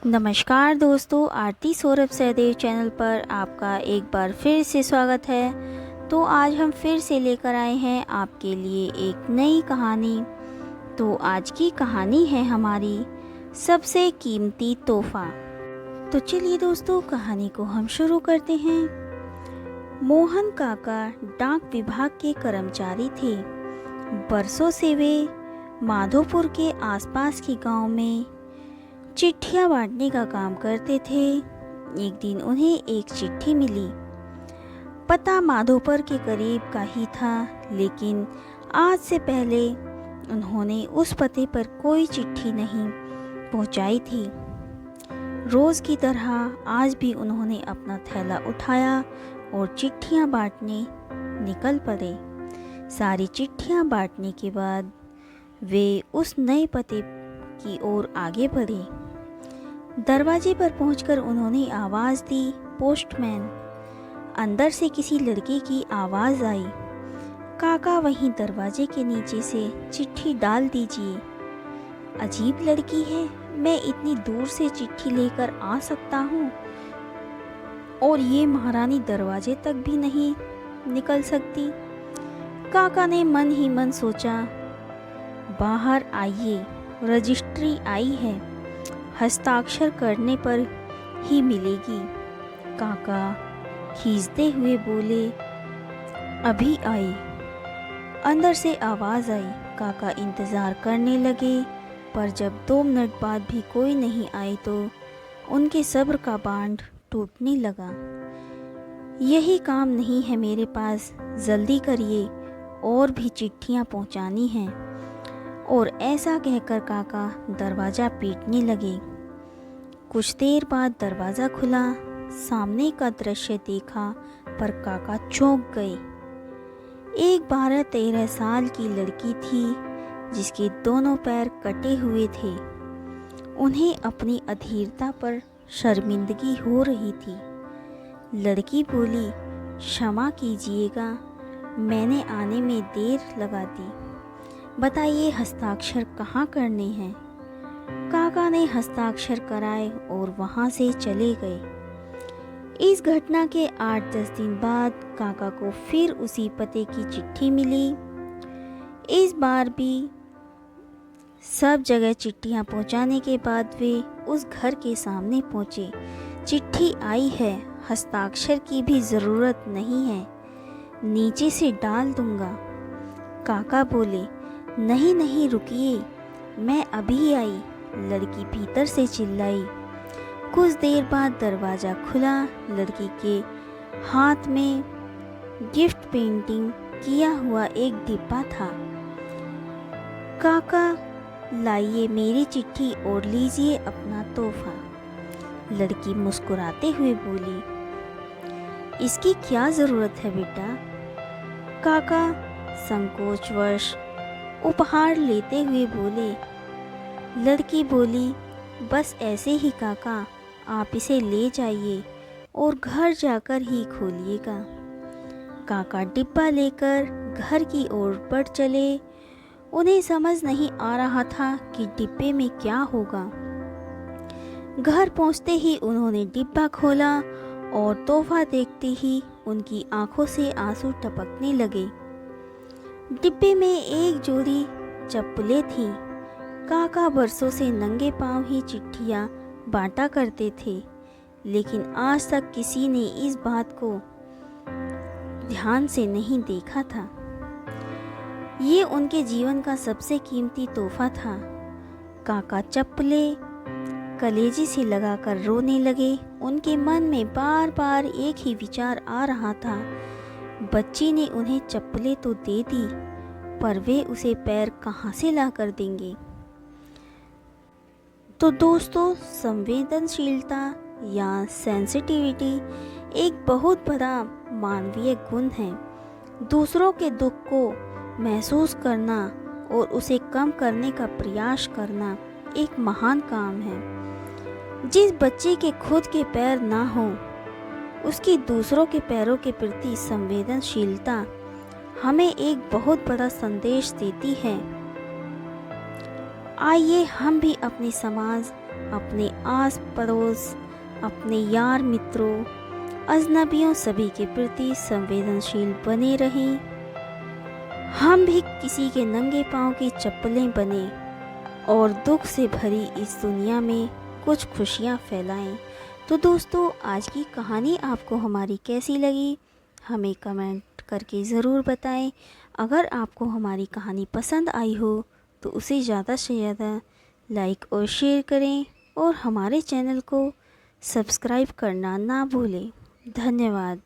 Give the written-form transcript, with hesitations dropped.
नमस्कार दोस्तों, आरती सौरभ सहदेव चैनल पर आपका एक बार फिर से स्वागत है। तो आज हम फिर से लेकर आए हैं आपके लिए एक नई कहानी। तो आज की कहानी है हमारी सबसे कीमती तोहफा। तो चलिए दोस्तों, कहानी को हम शुरू करते हैं। मोहन काका डाक विभाग के कर्मचारी थे। बरसों से वे माधोपुर के आसपास के गांव में चिट्ठियां बांटने का काम करते थे। एक दिन उन्हें एक चिट्ठी मिली। पता माधोपुर के करीब का ही था, लेकिन आज से पहले उन्होंने उस पते पर कोई चिट्ठी नहीं पहुंचाई थी। रोज़ की तरह आज भी उन्होंने अपना थैला उठाया और चिट्ठियां बांटने निकल पड़े। सारी चिट्ठियां बांटने के बाद वे उस नए पते की ओर आगे बढ़े। दरवाजे पर पहुंचकर उन्होंने आवाज़ दी, पोस्टमैन। अंदर से किसी लड़के की आवाज़ आई, काका वहीं दरवाजे के नीचे से चिट्ठी डाल दीजिए। अजीब लड़की है, मैं इतनी दूर से चिट्ठी लेकर आ सकता हूँ और ये महारानी दरवाजे तक भी नहीं निकल सकती। काका ने मन ही मन सोचा, बाहर आइए, रजिस्ट्री आई है, हस्ताक्षर करने पर ही मिलेगी। काका खींचते हुए बोले, अभी आई। अंदर से आवाज़ आई। काका इंतज़ार करने लगे, पर जब 2 मिनट बाद भी कोई नहीं आई तो उनके सब्र का बांध टूटने लगा। यही काम नहीं है मेरे पास, जल्दी करिए, और भी चिट्ठियाँ पहुँचानी हैं। और ऐसा कहकर काका दरवाज़ा पीटने लगे। कुछ देर बाद दरवाज़ा खुला। सामने का दृश्य देखा पर काका चौंक गए। एक 12-13 साल की लड़की थी जिसके दोनों पैर कटे हुए थे। उन्हें अपनी अधीरता पर शर्मिंदगी हो रही थी। लड़की बोली, क्षमा कीजिएगा, मैंने आने में देर लगा दी। बताइए हस्ताक्षर कहाँ करने हैं। काका ने हस्ताक्षर कराए और वहाँ से चले गए। इस घटना के 8-10 दिन बाद काका को फिर उसी पते की चिट्ठी मिली। इस बार भी सब जगह चिट्ठियाँ पहुँचाने के बाद वे उस घर के सामने पहुँचे। चिट्ठी आई है, हस्ताक्षर की भी ज़रूरत नहीं है, नीचे से डाल दूँगा। काका बोले, नहीं नहीं, रुकिए, मैं अभी आई। लड़की भीतर से चिल्लाई। कुछ देर बाद दरवाज़ा खुला। लड़की के हाथ में गिफ्ट पेंटिंग किया हुआ एक डिब्बा था। काका, लाइए मेरी चिट्ठी और लीजिए अपना तोहफा। लड़की मुस्कुराते हुए बोली, इसकी क्या ज़रूरत है बेटा। काका संकोचवश उपहार लेते हुए बोले। लड़की बोली, बस ऐसे ही काका, आप इसे ले जाइए और घर जाकर ही खोलिएगा। काका डिब्बा लेकर घर की ओर बढ़ चले। उन्हें समझ नहीं आ रहा था कि डिब्बे में क्या होगा। घर पहुंचते ही उन्होंने डिब्बा खोला और तोहफा देखते ही उनकी आंखों से आंसू टपकने लगे। डिब्बे में एक जोड़ी चप्पलें थीं। काका बरसों से नंगे पांव ही चिट्ठियाँ बांटा करते थे, लेकिन आज तक किसी ने इस बात को ध्यान से नहीं देखा था। ये उनके जीवन का सबसे कीमती तोहफा था। काका चप्पलें कलेजे से लगाकर रोने लगे। उनके मन में बार बार एक ही विचार आ रहा था, बच्ची ने उन्हें चप्पलें तो दे दी, पर वे उसे पैर कहाँ से ला कर देंगे। तो दोस्तों, संवेदनशीलता या सेंसिटिविटी एक बहुत बड़ा मानवीय गुण है। दूसरों के दुख को महसूस करना और उसे कम करने का प्रयास करना एक महान काम है। जिस बच्चे के खुद के पैर ना हो, उसकी दूसरों के पैरों के प्रति संवेदनशीलता हमें एक बहुत बड़ा संदेश देती है। आइए हम भी अपने समाज, अपने आस पड़ोस, अपने यार मित्रों, अजनबियों सभी के प्रति संवेदनशील बने रहें। हम भी किसी के नंगे पाँव की चप्पलें बने और दुख से भरी इस दुनिया में कुछ खुशियाँ फैलाएं। तो दोस्तों, आज की कहानी आपको हमारी कैसी लगी, हमें कमेंट करके ज़रूर बताएं। अगर आपको हमारी कहानी पसंद आई हो तो उसे ज़्यादा से ज़्यादा लाइक और शेयर करें और हमारे चैनल को सब्सक्राइब करना ना भूलें। धन्यवाद।